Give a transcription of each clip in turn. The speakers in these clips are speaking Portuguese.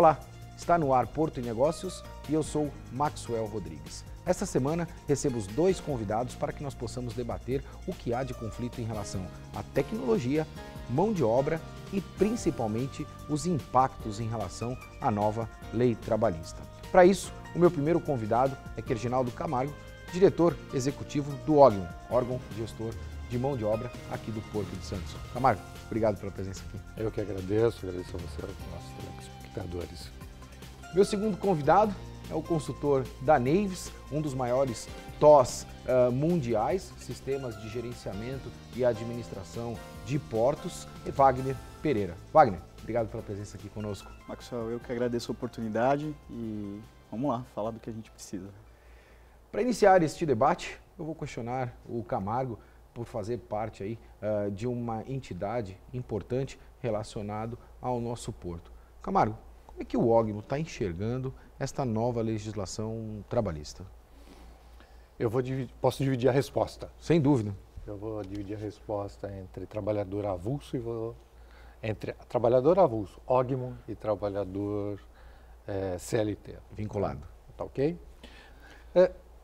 Olá, está no ar Porto e Negócios e eu sou Maxwell Rodrigues. Esta semana recebo 2 convidados para que nós possamos debater o que há de conflito em relação à tecnologia, mão de obra e principalmente os impactos em relação à nova lei trabalhista. Para isso, o meu primeiro convidado é Kerginaldo Camargo, diretor executivo do Ogmo, órgão gestor de mão de obra aqui do Porto de Santos. Camargo, obrigado pela presença aqui. Eu que agradeço a você, aos nossos telespectadores. Meu segundo convidado é o consultor da Navis, um dos maiores TOS mundiais, sistemas de gerenciamento e administração de portos, Wagner Pereira. Wagner, obrigado pela presença aqui conosco. Maxwell, eu que agradeço a oportunidade e vamos lá, falar do que a gente precisa. Para iniciar este debate, eu vou questionar o Camargo por fazer parte aí, de uma entidade importante relacionado ao nosso porto. Camargo, como é que o Ogmo está enxergando esta nova legislação trabalhista? Posso dividir a resposta. Sem dúvida. Eu vou dividir a resposta entre trabalhador avulso entre trabalhador avulso, Ogmo, e trabalhador CLT. Vinculado. Tá ok?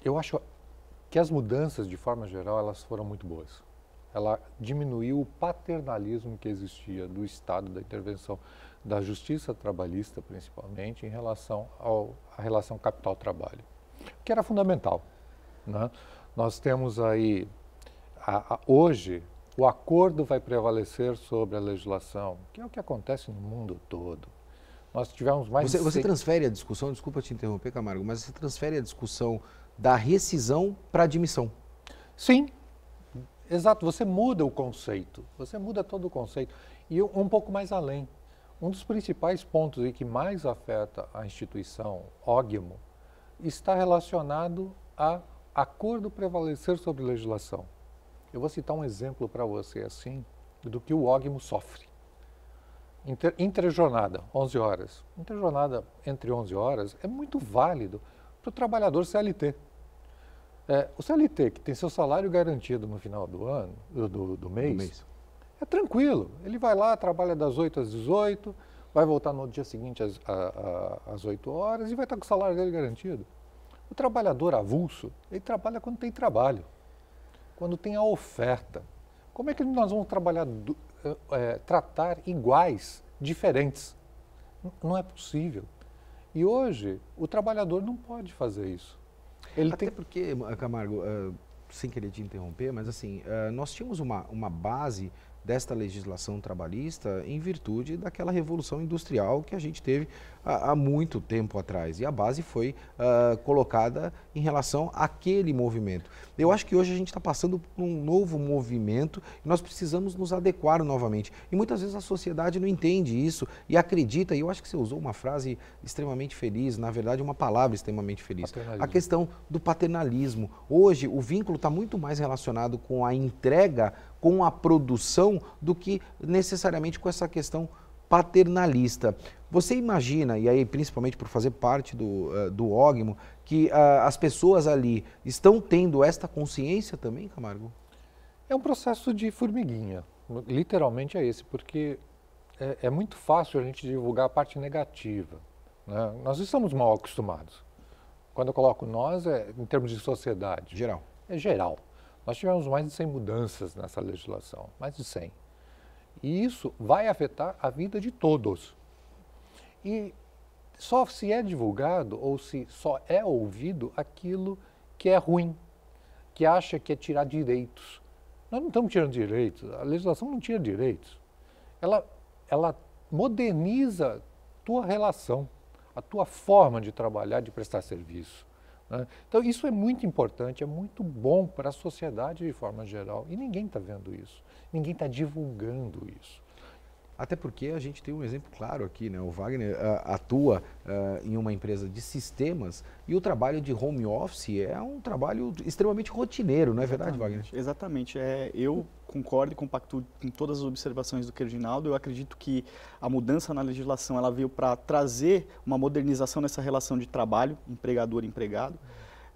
Eu acho que as mudanças, de forma geral, elas foram muito boas. Ela diminuiu o paternalismo que existia do Estado, da intervenção da justiça trabalhista, principalmente, em relação à relação capital-trabalho, que era fundamental, né? Nós temos aí, hoje, o acordo vai prevalecer sobre a legislação, que é o que acontece no mundo todo. Nós tivemos mais... Você transfere a discussão, desculpa te interromper, Camargo, mas você transfere a discussão da rescisão para a admissão. Sim, exato. Você muda o conceito, você muda todo o conceito. E um pouco mais além. Um dos principais pontos aí que mais afeta a instituição Ogmo está relacionado a acordo prevalecer sobre legislação. Eu vou citar um exemplo para você assim, do que o Ogmo sofre. Interjornada, 11 horas. Interjornada entre 11 horas é muito válido para o trabalhador CLT. O CLT, que tem seu salário garantido no final do ano, do mês, é tranquilo. Ele vai lá, trabalha das 8 às 18, vai voltar no dia seguinte às 8 horas e vai estar com o salário dele garantido. O trabalhador avulso, ele trabalha quando tem trabalho, quando tem a oferta. Como é que nós vamos tratar iguais, diferentes? Não é possível. E hoje, o trabalhador não pode fazer isso. Porque, Camargo, sem querer te interromper, mas assim, nós tínhamos uma base desta legislação trabalhista em virtude daquela revolução industrial que a gente teve há muito tempo atrás. E a base foi colocada em relação àquele movimento. Eu acho que hoje a gente está passando por um novo movimento e nós precisamos nos adequar novamente. E muitas vezes a sociedade não entende isso e acredita, e eu acho que você usou uma frase extremamente feliz, na verdade uma palavra extremamente feliz. A questão do paternalismo. Hoje o vínculo está muito mais relacionado com a entrega, com a produção, do que necessariamente com essa questão paternalista. Você imagina, e aí principalmente por fazer parte do Ogmo, que as pessoas ali estão tendo esta consciência também, Camargo? É um processo de formiguinha, literalmente é esse, porque é muito fácil a gente divulgar a parte negativa, né? Nós estamos mal acostumados. Quando eu coloco nós, em termos de sociedade. Geral. É geral. Nós tivemos mais de 100 mudanças nessa legislação, mais de 100. E isso vai afetar a vida de todos. E só se é divulgado ou se só é ouvido aquilo que é ruim, que acha que é tirar direitos. Nós não estamos tirando direitos, a legislação não tira direitos. Ela moderniza a tua relação, a tua forma de trabalhar, de prestar serviço, né? Então isso é muito importante, é muito bom para a sociedade de forma geral. E ninguém está vendo isso, ninguém está divulgando isso. Até porque a gente tem um exemplo claro aqui, né? O Wagner atua em uma empresa de sistemas e o trabalho de home office é um trabalho extremamente rotineiro, não é verdade, Wagner? Exatamente. Eu concordo e compactuo com todas as observações do Kerginaldo. Eu acredito que a mudança na legislação ela veio para trazer uma modernização nessa relação de trabalho, empregador e empregado.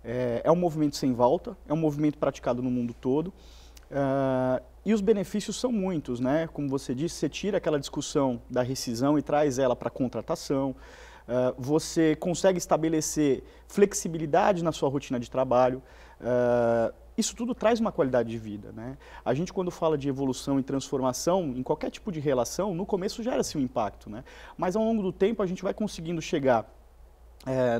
É um movimento sem volta, é um movimento praticado no mundo todo. E os benefícios são muitos, né? Como você disse, você tira aquela discussão da rescisão e traz ela para a contratação. você consegue estabelecer flexibilidade na sua rotina de trabalho. Isso tudo traz uma qualidade de vida, né? A gente, quando fala de evolução e transformação, em qualquer tipo de relação, no começo gera-se um impacto, né? Mas ao longo do tempo a gente vai conseguindo chegar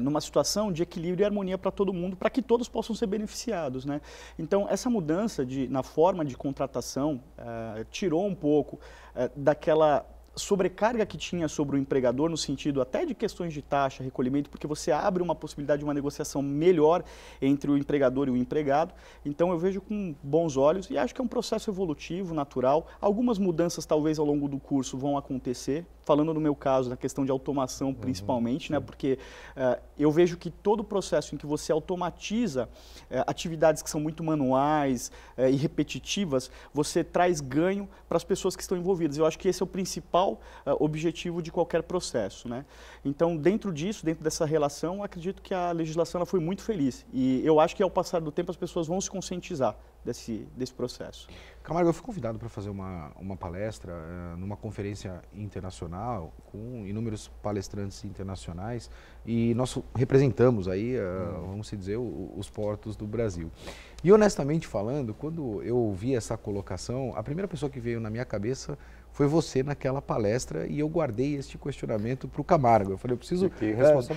numa situação de equilíbrio e harmonia para todo mundo, para que todos possam ser beneficiados, né? Então, essa mudança na forma de contratação tirou um pouco daquela sobrecarga que tinha sobre o empregador, no sentido até de questões de taxa, recolhimento, porque você abre uma possibilidade de uma negociação melhor entre o empregador e o empregado. Então eu vejo com bons olhos e acho que é um processo evolutivo, natural. Algumas mudanças talvez ao longo do curso vão acontecer, falando no meu caso, na questão de automação principalmente, né? Porque eu vejo que todo o processo em que você automatiza atividades que são muito manuais e repetitivas, você traz ganho para as pessoas que estão envolvidas. Eu acho que esse é o principal objetivo de qualquer processo, né? Então, dentro disso, dentro dessa relação, acredito que a legislação ela foi muito feliz. E eu acho que ao passar do tempo as pessoas vão se conscientizar desse processo. Camargo, eu fui convidado para fazer uma palestra numa conferência internacional com inúmeros palestrantes internacionais e nós representamos aí, vamos dizer, os portos do Brasil. E honestamente falando, quando eu ouvi essa colocação, a primeira pessoa que veio na minha cabeça foi você naquela palestra e eu guardei este questionamento para o Camargo. Eu falei, eu preciso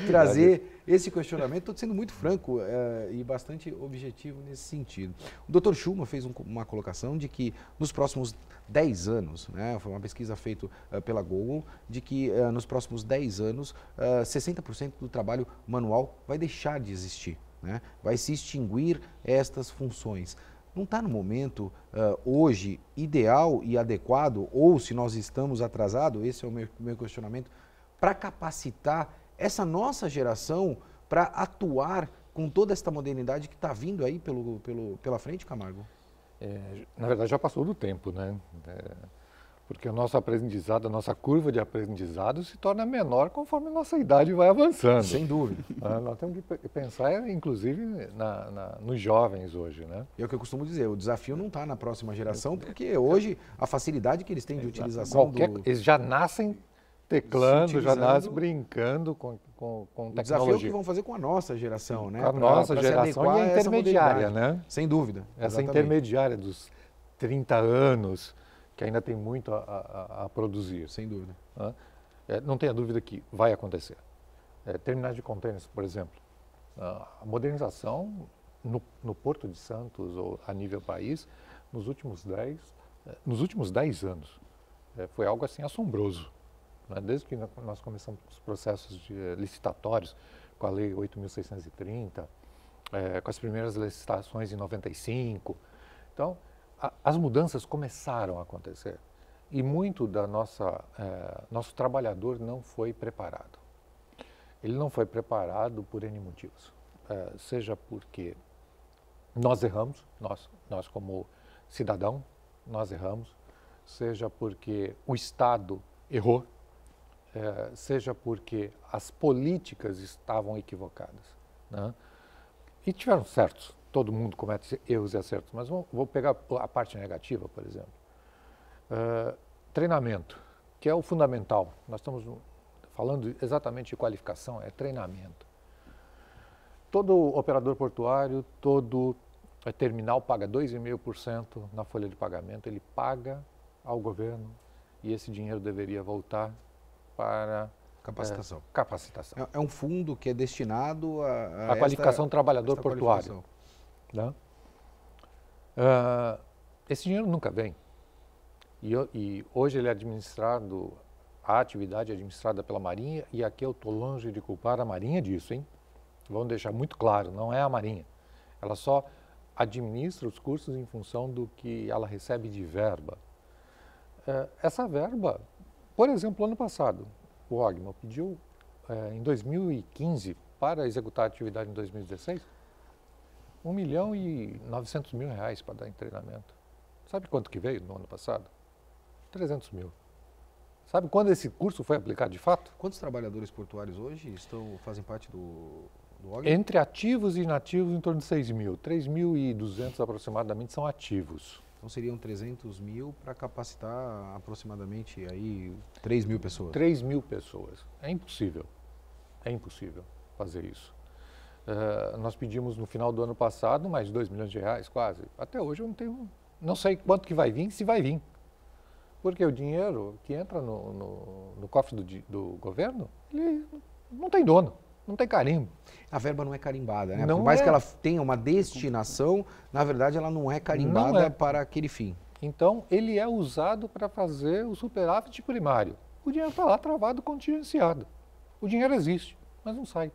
trazer esse questionamento. Estou sendo muito franco e bastante objetivo nesse sentido. O Dr. Schulman fez uma colocação de que nos próximos 10 anos, né, foi uma pesquisa feita pela Google, de que nos próximos 10 anos 60% do trabalho manual vai deixar de existir, né, vai se extinguir estas funções. Não está no momento, hoje, ideal e adequado, ou se nós estamos atrasados, esse é o meu questionamento, para capacitar essa nossa geração para atuar com toda esta modernidade que está vindo aí pela frente, Camargo? Na verdade, já passou do tempo, né? Porque o nosso aprendizado, a nossa curva de aprendizado se torna menor conforme a nossa idade vai avançando. Sem dúvida. Nós temos que pensar, inclusive, nos jovens hoje, né? É o que eu costumo dizer, o desafio não está na próxima geração, porque hoje a facilidade que eles têm de utilização Eles já nascem teclando, já nascem brincando com tecnologia. O desafio é o que vão fazer com a nossa geração, né? Com a nossa geração e a intermediária, né? Sem dúvida. Essa intermediária dos 30 anos, que ainda tem muito a produzir. Sem dúvida. Não tenha dúvida que vai acontecer. Terminais de contêineres, por exemplo. A modernização no Porto de Santos, ou a nível país, nos últimos 10 anos, foi algo assim assombroso. Né? Desde que nós começamos os processos licitatórios, com a Lei 8.630, com as primeiras licitações em 95. Então, as mudanças começaram a acontecer e muito da nosso trabalhador não foi preparado. Ele não foi preparado por N motivos, seja porque nós erramos, nós como cidadão, nós erramos, seja porque o Estado errou, seja porque as políticas estavam equivocadas, né? E tiveram certos. Todo mundo comete erros e acertos, mas vou pegar a parte negativa, por exemplo. Treinamento, que é o fundamental. Nós estamos falando exatamente de qualificação, é treinamento. Todo operador portuário, todo terminal paga 2,5% na folha de pagamento, ele paga ao governo e esse dinheiro deveria voltar para capacitação. Capacitação. É um fundo que é destinado a qualificação do trabalhador portuário. Né? Esse dinheiro nunca vem. E hoje ele é administrado, a atividade é administrada pela Marinha, e aqui eu estou longe de culpar a Marinha disso, hein? Vamos deixar muito claro, não é a Marinha. Ela só administra os cursos em função do que ela recebe de verba. Essa verba, por exemplo, ano passado, o OGMA pediu em 2015 para executar a atividade em 2016, R$1.900.000 para dar em treinamento. Sabe quanto que veio no ano passado? 300 mil. Sabe quando esse curso foi aplicado de fato? Quantos trabalhadores portuários hoje fazem parte do OGMA? Entre ativos e inativos, em torno de 6 mil. 3.200 aproximadamente são ativos. Então seriam 300 mil para capacitar aproximadamente aí 3 mil pessoas. 3 mil pessoas. É impossível. É impossível fazer isso. Nós pedimos no final do ano passado mais de 2 milhões de reais, quase. Até hoje eu não sei quanto que vai vir, se vai vir. Porque o dinheiro que entra no cofre do governo, ele não tem dono, não tem carimbo. A verba não é carimbada, né? Não Por mais é. que ela tenha uma destinação, na verdade ela não é carimbada Não é. para aquele fim. Então, ele é usado para fazer o superávit primário. O dinheiro está lá travado, contingenciado. O dinheiro existe, mas não sai.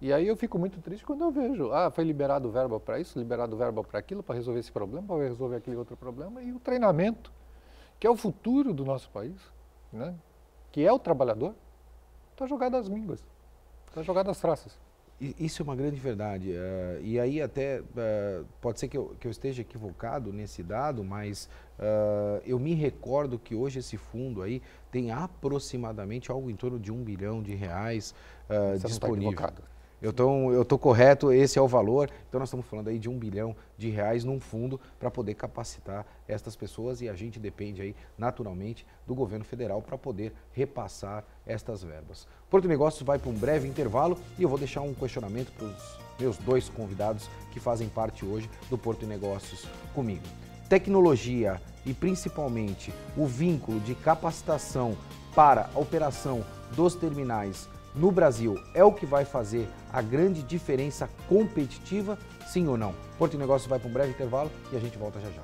E aí eu fico muito triste quando eu vejo, foi liberado verba para isso, liberado verba para aquilo, para resolver esse problema, para resolver aquele outro problema. E o treinamento, que é o futuro do nosso país, né? Que é o trabalhador, está jogado às mínguas, está jogado às traças. Isso é uma grande verdade. E aí até pode ser que eu esteja equivocado nesse dado, mas eu me recordo que hoje esse fundo aí tem aproximadamente algo em torno de R$1 bilhão Você disponível. não está equivocado. Eu estou correto, esse é o valor. Então nós estamos falando aí de R$1 bilhão num fundo para poder capacitar estas pessoas e a gente depende aí naturalmente do governo federal para poder repassar estas verbas. Porto Negócios vai para um breve intervalo e eu vou deixar um questionamento para os meus 2 convidados que fazem parte hoje do Porto Negócios comigo. Tecnologia e principalmente o vínculo de capacitação para a operação dos terminais no Brasil é o que vai fazer a grande diferença competitiva, sim ou não? Porto Negócios vai para um breve intervalo e a gente volta já já.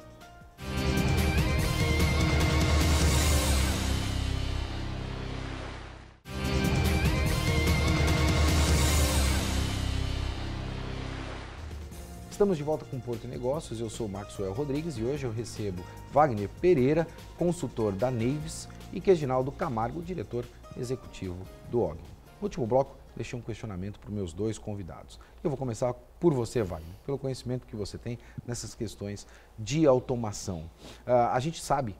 Estamos de volta com o Porto Negócios, eu sou Maxwell Rodrigues e hoje eu recebo Wagner Pereira, consultor da Naves, e Reginaldo Camargo, diretor executivo do OG. No último bloco, deixei um questionamento para os meus 2 convidados. Eu vou começar por você, Wagner, pelo conhecimento que você tem nessas questões de automação. A gente sabe,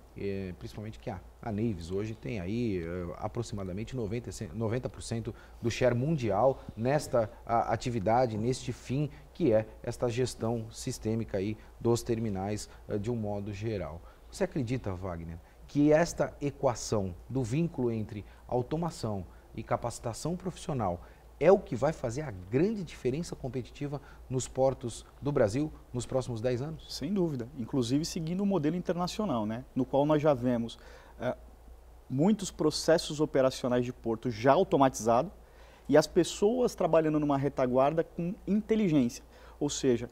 principalmente, que a Naves hoje tem aí aproximadamente 90% do share mundial nesta atividade, neste fim, que é esta gestão sistêmica aí dos terminais de um modo geral. Você acredita, Wagner, que esta equação do vínculo entre automação e capacitação profissional é o que vai fazer a grande diferença competitiva nos portos do Brasil nos próximos 10 anos? Sem dúvida, inclusive seguindo o modelo internacional, né? No qual nós já vemos muitos processos operacionais de porto já automatizados e as pessoas trabalhando numa retaguarda com inteligência, ou seja,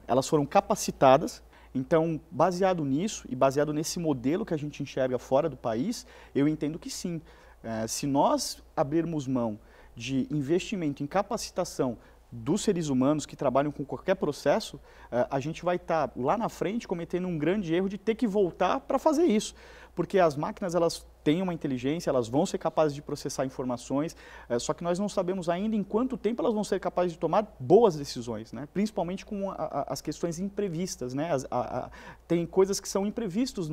elas foram capacitadas. Então, baseado nisso e baseado nesse modelo que a gente enxerga fora do país, eu entendo que sim. Se nós abrirmos mão de investimento em capacitação dos seres humanos que trabalham com qualquer processo, a gente vai estar lá na frente cometendo um grande erro de ter que voltar para fazer isso. Porque as máquinas, elas têm uma inteligência, elas vão ser capazes de processar informações, só que nós não sabemos ainda em quanto tempo elas vão ser capazes de tomar boas decisões, né? Principalmente com as questões imprevistas, né? Tem coisas que são imprevistos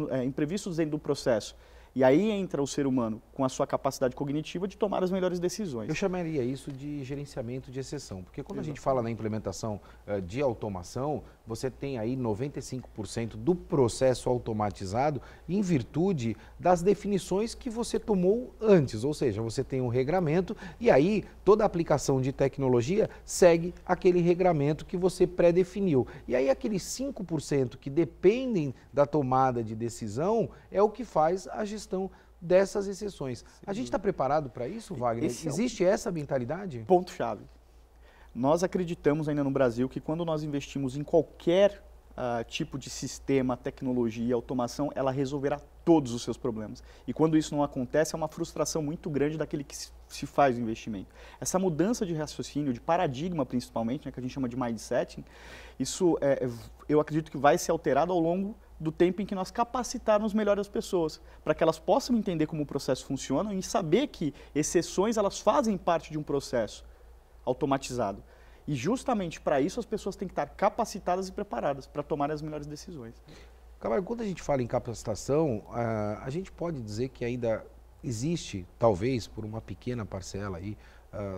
dentro do processo. E aí entra o ser humano com a sua capacidade cognitiva de tomar as melhores decisões. Eu chamaria isso de gerenciamento de exceção, porque quando a gente fala na implementação de automação, você tem aí 95% do processo automatizado em virtude das definições que você tomou antes, ou seja, você tem um regramento e aí toda a aplicação de tecnologia segue aquele regramento que você pré-definiu. E aí aqueles 5% que dependem da tomada de decisão é o que faz a gestão dessas exceções. A gente está preparado para isso, Wagner? Existe essa mentalidade? Ponto-chave. Nós acreditamos ainda no Brasil que quando nós investimos em qualquer tipo de sistema, tecnologia, automação, ela resolverá todos os seus problemas. E quando isso não acontece, é uma frustração muito grande daquele que se faz o investimento. Essa mudança de raciocínio, de paradigma principalmente, né, que a gente chama de mindset, isso eu acredito que vai ser alterado ao longo do tempo em que nós capacitarmos melhor as pessoas, para que elas possam entender como o processo funciona e saber que exceções elas fazem parte de um processo automatizado. E justamente para isso as pessoas têm que estar capacitadas e preparadas para tomar as melhores decisões. Camargo, quando a gente fala em capacitação, a gente pode dizer que ainda existe, talvez por uma pequena parcela aí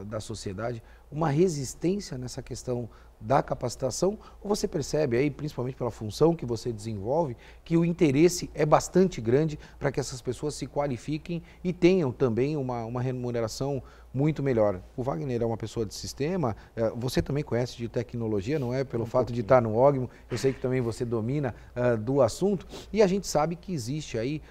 da sociedade, uma resistência nessa questão da capacitação, ou você percebe aí, principalmente pela função que você desenvolve, que o interesse é bastante grande para que essas pessoas se qualifiquem e tenham também uma remuneração muito melhor? O Wagner é uma pessoa de sistema, você também conhece de tecnologia, não é? Pelo fato de estar no Ogmo, eu sei que também você domina do assunto, e a gente sabe que existe aí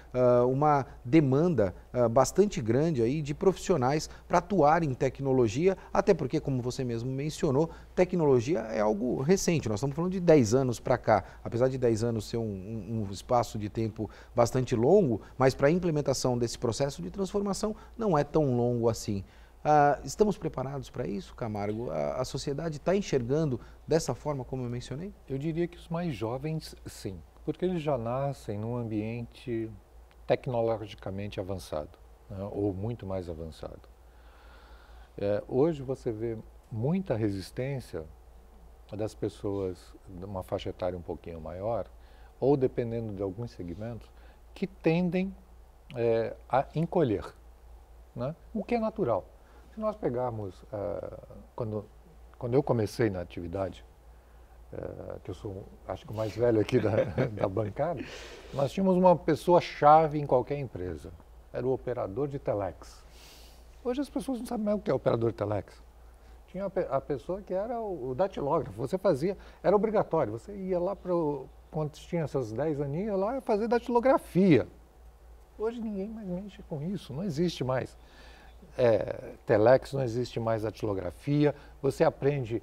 uma demanda bastante grande aí de profissionais para atuar em tecnologia, até porque, como você mesmo mencionou, tecnologia é algo recente, nós estamos falando de 10 anos para cá, apesar de 10 anos ser um espaço de tempo bastante longo, mas para a implementação desse processo de transformação não é tão longo assim. Estamos preparados para isso, Camargo? A sociedade está enxergando dessa forma como eu mencionei? Eu diria que os mais jovens, sim, porque eles já nascem num ambiente tecnologicamente avançado, né, ou muito mais avançado. Hoje você vê muita resistência das pessoas de uma faixa etária um pouquinho maior, ou dependendo de alguns segmentos, que tendem a encolher, né? O que é natural. Se nós pegarmos, quando eu comecei na atividade, que eu sou, acho que o mais velho aqui da bancada, nós tínhamos uma pessoa-chave em qualquer empresa, era o operador de telex. Hoje as pessoas não sabem mais o que é operador de telex. Tinha a pessoa que era o datilógrafo, você fazia, era obrigatório, você ia lá quando tinha essas 10 aninhos, ia lá fazer datilografia. Hoje ninguém mais mexe com isso, não existe mais. Telex, não existe mais datilografia, você aprende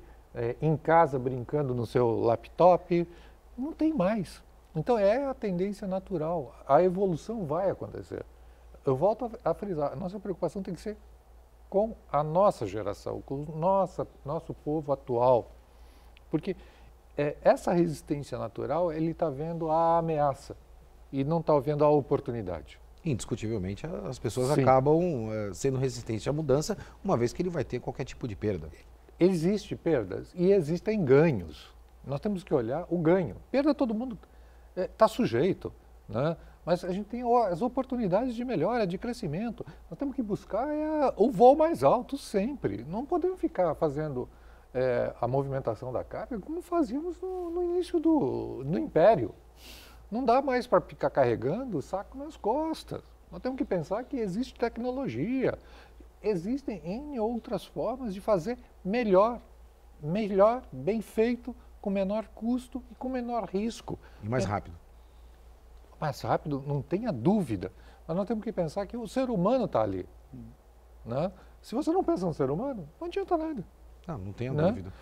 em casa brincando no seu laptop, não tem mais. Então é a tendência natural, a evolução vai acontecer. Eu volto a frisar, a nossa preocupação tem que ser com a nossa geração, com o nosso povo atual. Porque essa resistência natural, ele está vendo a ameaça e não está vendo a oportunidade. Indiscutivelmente, as pessoas Sim. acabam sendo resistentes à mudança, uma vez que ele vai ter qualquer tipo de perda. Existem perdas e existem ganhos. Nós temos que olhar o ganho. Perda todo mundo está sujeito, né? Mas a gente tem as oportunidades de melhora, de crescimento. Nós temos que buscar o voo mais alto sempre. Não podemos ficar fazendo a movimentação da carga como fazíamos no início do Império. Não dá mais para ficar carregando o saco nas costas. Nós temos que pensar que existe tecnologia. Existem N outras formas de fazer melhor, bem feito, com menor custo e com menor risco. E mais rápido. Mais rápido, não tenha dúvida. Mas nós temos que pensar que o ser humano está ali. Né? Se você não pensa no ser humano, não adianta nada. Não tenha né? dúvida.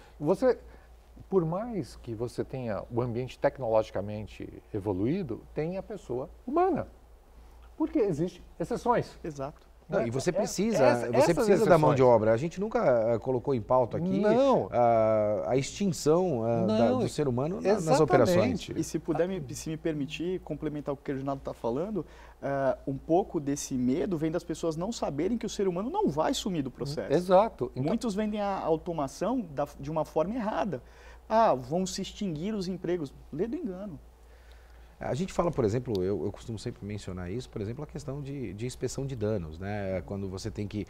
Por mais que você tenha o ambiente tecnologicamente evoluído, tem a pessoa humana. Porque existem exceções. Exato. E você precisa da mão de obra. A gente nunca colocou em pauta aqui a extinção do ser humano nas operações. E se me permitir complementar o que o Reginaldo está falando, um pouco desse medo vem das pessoas não saberem que o ser humano não vai sumir do processo. Exato. Então, muitos vendem a automação de uma forma errada. Vão se extinguir os empregos. Lê do engano. A gente fala, por exemplo, eu costumo sempre mencionar isso, por exemplo, a questão de inspeção de danos, né? Quando você tem que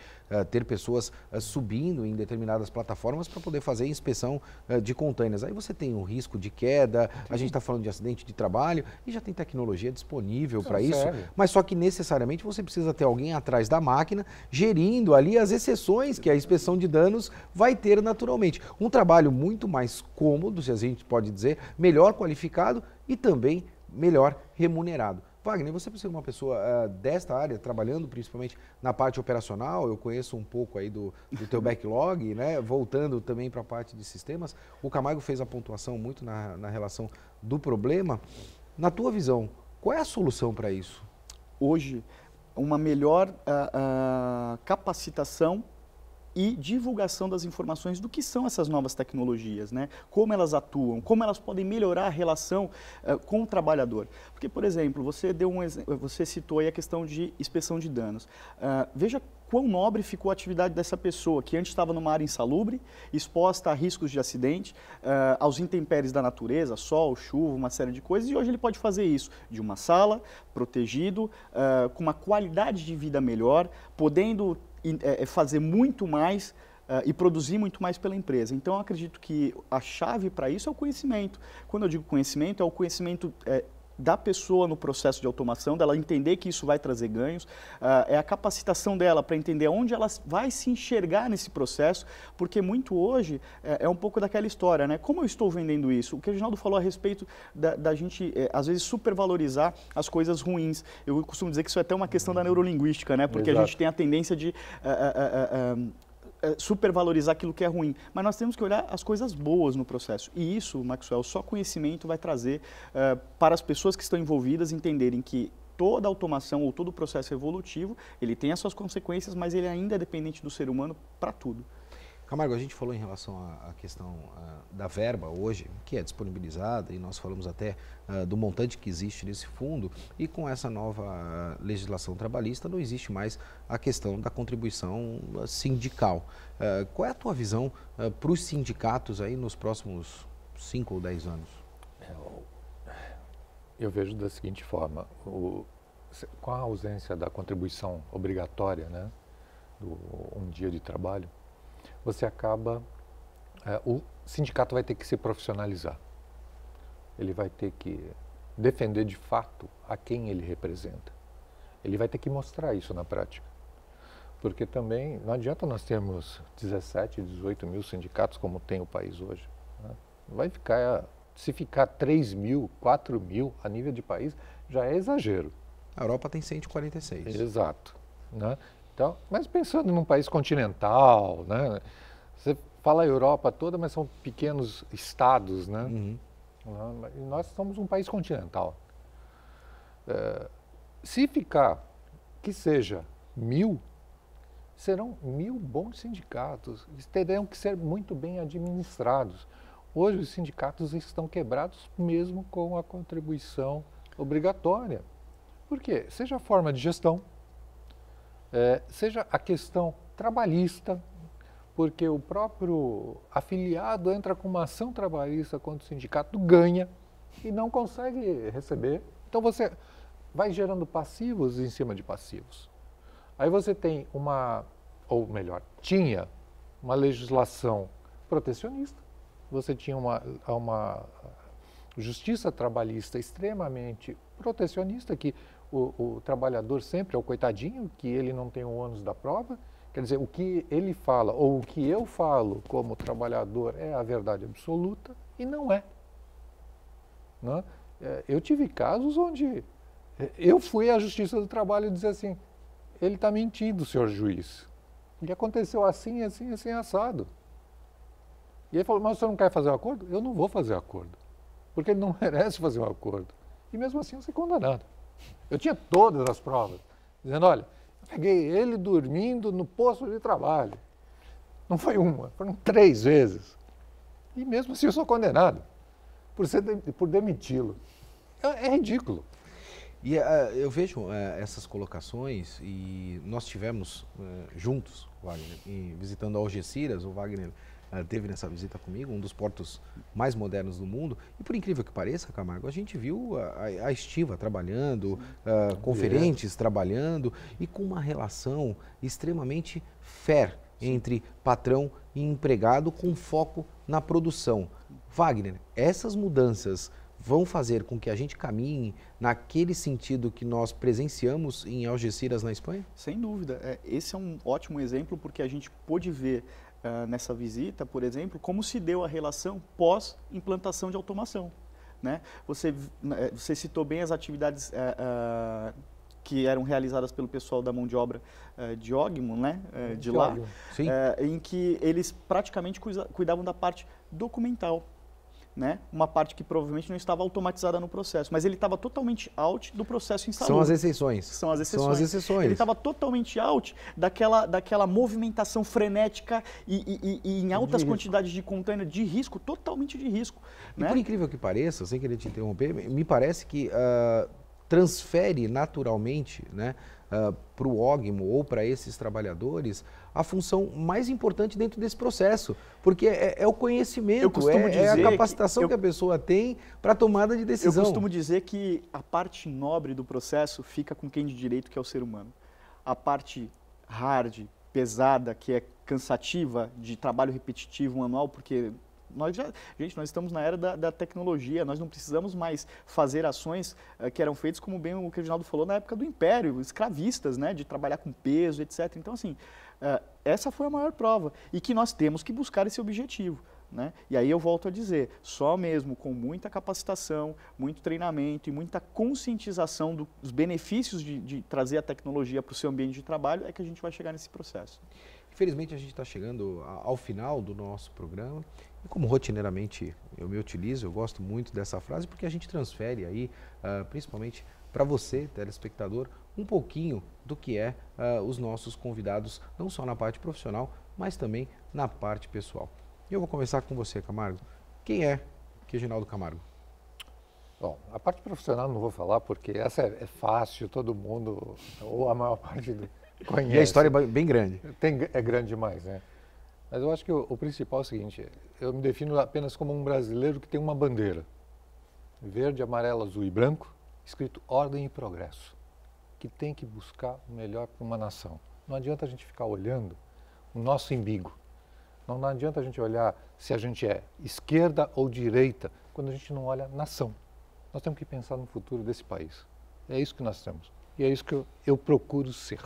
ter pessoas subindo em determinadas plataformas para poder fazer inspeção de containers. Aí você tem o risco de queda, a gente está falando de acidente de trabalho e já tem tecnologia disponível para isso, mas só que necessariamente você precisa ter alguém atrás da máquina gerindo ali as exceções que a inspeção de danos vai ter naturalmente. Um trabalho muito mais cômodo, se a gente pode dizer, melhor qualificado e também melhor remunerado. Wagner, você precisa ser uma pessoa desta área, trabalhando principalmente na parte operacional, eu conheço um pouco aí do teu backlog, né? Voltando também para a parte de sistemas, o Camargo fez a pontuação muito na relação do problema. Na tua visão, qual é a solução para isso? Hoje, uma melhor capacitação e divulgação das informações do que são essas novas tecnologias, né? Como elas atuam, como elas podem melhorar a relação com o trabalhador. Porque, por exemplo, você citou aí a questão de inspeção de danos. Veja quão nobre ficou a atividade dessa pessoa, que antes estava numa área insalubre, exposta a riscos de acidente, aos intempéries da natureza, sol, chuva, uma série de coisas, e hoje ele pode fazer isso de uma sala, protegido, com uma qualidade de vida melhor, podendo fazer muito mais e produzir muito mais pela empresa. Então, eu acredito que a chave para isso é o conhecimento. Quando eu digo conhecimento, é o conhecimento da pessoa no processo de automação, dela entender que isso vai trazer ganhos, é a capacitação dela para entender onde ela vai se enxergar nesse processo, porque muito hoje é um pouco daquela história, né? Como eu estou vendendo isso? O que o Reginaldo falou a respeito da gente, às vezes, supervalorizar as coisas ruins. Eu costumo dizer que isso é até uma questão da neurolinguística, né? Porque Exato. a gente tem a tendência de supervalorizar aquilo que é ruim, mas nós temos que olhar as coisas boas no processo. E isso, Maxwell, só conhecimento vai trazer para as pessoas que estão envolvidas entenderem que toda automação ou todo o processo evolutivo, ele tem as suas consequências, mas ele ainda é dependente do ser humano para tudo. Camargo, a gente falou em relação à questão da verba hoje, que é disponibilizada, e nós falamos até do montante que existe nesse fundo, e com essa nova legislação trabalhista não existe mais a questão da contribuição sindical. Qual é a tua visão para os sindicatos aí nos próximos 5 ou 10 anos? Eu vejo da seguinte forma, com a ausência da contribuição obrigatória, né, do um dia de trabalho, você acaba, o sindicato vai ter que se profissionalizar. Ele vai ter que defender de fato a quem ele representa. Ele vai ter que mostrar isso na prática. Porque também não adianta nós termos 17, 18 mil sindicatos como tem o país hoje, né? Vai ficar, se ficar 3 mil, 4 mil a nível de país, já é exagero. A Europa tem 146. Exato, né? Então, mas pensando num país continental, né? Você fala a Europa toda, mas são pequenos estados, né? Uhum. E nós somos um país continental. Se ficar, que seja 1000, serão 1000 bons sindicatos. Eles terão que ser muito bem administrados. Hoje os sindicatos estão quebrados mesmo com a contribuição obrigatória. Por quê? Seja a forma de gestão, seja a questão trabalhista, porque o próprio afiliado entra com uma ação trabalhista contra o sindicato, ganha e não consegue receber. Então você vai gerando passivos em cima de passivos. Aí você tem ou melhor, tinha uma legislação protecionista, você tinha uma justiça trabalhista extremamente protecionista, que o trabalhador sempre é o coitadinho, que ele não tem o ônus da prova. Quer dizer, o que ele fala ou o que eu falo como trabalhador é a verdade absoluta e não é. Né? Eu tive casos onde eu fui à Justiça do Trabalho dizer assim, ele está mentindo, senhor juiz. E aconteceu assim, assim, assim, assado. E ele falou, mas você não quer fazer um acordo? Eu não vou fazer acordo, porque ele não merece fazer um acordo. E mesmo assim eu fui condenado. Eu tinha todas as provas, dizendo, olha, eu peguei ele dormindo no posto de trabalho. Não foi uma, foram 3 vezes. E mesmo assim eu sou condenado por demiti-lo. É ridículo. E eu vejo essas colocações e nós tivemos juntos, Wagner, visitando Algeciras, o Wagner teve nessa visita comigo, um dos portos mais modernos do mundo, e por incrível que pareça, Camargo, a gente viu a estiva trabalhando, conferentes trabalhando e com uma relação extremamente fair entre patrão e empregado com foco na produção. Wagner, essas mudanças vão fazer com que a gente caminhe naquele sentido que nós presenciamos em Algeciras, na Espanha? Sem dúvida. Esse é um ótimo exemplo porque a gente pôde ver nessa visita, por exemplo, como se deu a relação pós-implantação de automação. Né? Você citou bem as atividades que eram realizadas pelo pessoal da mão de obra de Ogmund, né? De lá, em que eles praticamente cuidavam da parte documental. Né? Uma parte que provavelmente não estava automatizada no processo, mas ele estava totalmente out do processo insalubre. São as exceções. São as exceções. São as exceções. Ele estava totalmente out daquela movimentação frenética e em altas quantidades de container de risco, totalmente de risco. E né? por incrível que pareça, sem querer te interromper, me parece que transfere naturalmente, né, para o Ogmo ou para esses trabalhadores a função mais importante dentro desse processo, porque é o conhecimento, é a capacitação que a pessoa tem para a tomada de decisão. Eu costumo dizer que a parte nobre do processo fica com quem de direito, que é o ser humano. A parte hard, pesada, que é cansativa, de trabalho repetitivo, manual, porque nós estamos na era da tecnologia, nós não precisamos mais fazer ações que eram feitas, como bem o que o Reginaldo falou, na época do Império, escravistas, né, de trabalhar com peso, etc. Então, assim, essa foi a maior prova e que nós temos que buscar esse objetivo. Né? E aí eu volto a dizer, só mesmo com muita capacitação, muito treinamento e muita conscientização dos benefícios de trazer a tecnologia para o seu ambiente de trabalho é que a gente vai chegar nesse processo. Infelizmente a gente está chegando ao final do nosso programa e como rotineiramente eu me utilizo, eu gosto muito dessa frase porque a gente transfere aí, principalmente para você, telespectador, um pouquinho do que é os nossos convidados, não só na parte profissional, mas também na parte pessoal. E eu vou começar com você, Camargo. Quem é Reginaldo Camargo? Bom, a parte profissional não vou falar porque essa é fácil, todo mundo, ou a maior parte conhece. E a história é bem grande. É grande demais, né? Mas eu acho que o principal é o seguinte, eu me defino apenas como um brasileiro que tem uma bandeira, verde, amarelo, azul e branco, escrito ordem e progresso, que tem que buscar o melhor para uma nação. Não adianta a gente ficar olhando o nosso umbigo. Não adianta a gente olhar se a gente é esquerda ou direita, quando a gente não olha nação. Nós temos que pensar no futuro desse país. É isso que nós temos. E é isso que eu procuro ser.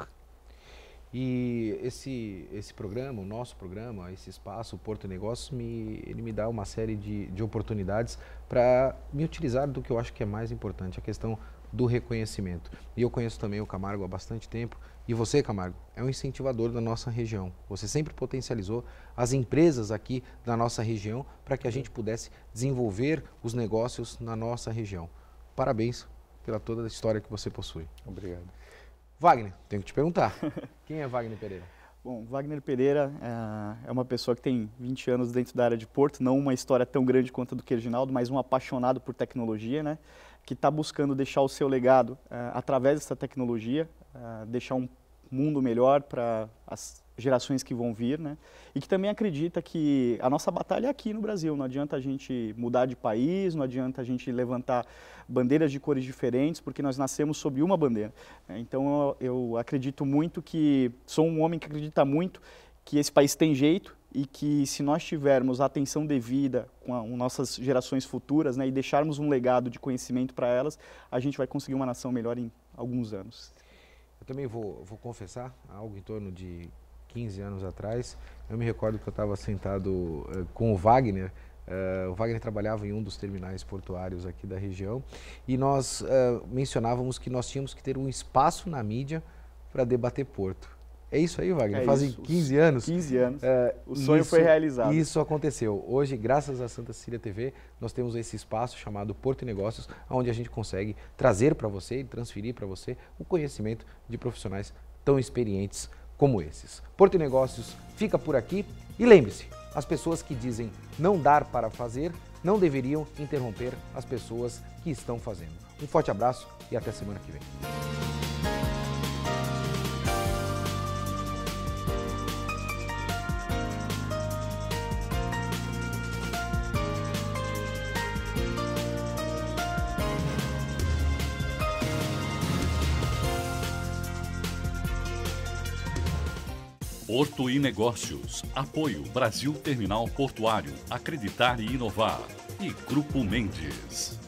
E esse programa, o nosso programa, esse espaço, o Porto Negócios, ele me dá uma série de oportunidades para me utilizar do que eu acho que é mais importante, a questão do reconhecimento. E eu conheço também o Camargo há bastante tempo. E você, Camargo, é um incentivador da nossa região. Você sempre potencializou as empresas aqui da nossa região para que a gente pudesse desenvolver os negócios na nossa região. Parabéns pela toda a história que você possui. Obrigado. Wagner, tenho que te perguntar. Quem é Wagner Pereira? Bom, Wagner Pereira é uma pessoa que tem 20 anos dentro da área de Porto, não uma história tão grande quanto a do Reginaldo, mas um apaixonado por tecnologia, né? Que está buscando deixar o seu legado através dessa tecnologia, deixar um mundo melhor para as gerações que vão vir, né? E que também acredita que a nossa batalha é aqui no Brasil, não adianta a gente mudar de país, não adianta a gente levantar bandeiras de cores diferentes, porque nós nascemos sob uma bandeira. Então eu acredito muito que, sou um homem que acredita muito que esse país tem jeito e que se nós tivermos a atenção devida com nossas gerações futuras, né, e deixarmos um legado de conhecimento para elas, a gente vai conseguir uma nação melhor em alguns anos. Eu também vou confessar, algo em torno de 15 anos atrás, eu me recordo que eu estava sentado com o Wagner. O Wagner trabalhava em um dos terminais portuários aqui da região e nós mencionávamos que nós tínhamos que ter um espaço na mídia para debater Porto. É isso aí, Wagner? Fazem 15 anos. 15 anos. O sonho foi realizado. Isso aconteceu. Hoje, graças à Santa Cecília TV, nós temos esse espaço chamado Porto e Negócios, onde a gente consegue trazer para você e transferir para você o conhecimento de profissionais tão experientes como esses. Porto e Negócios fica por aqui e lembre-se, as pessoas que dizem não dar para fazer, não deveriam interromper as pessoas que estão fazendo. Um forte abraço e até semana que vem. Porto e Negócios. Apoio Brasil Terminal Portuário. Acreditar e inovar. E Grupo Mendes.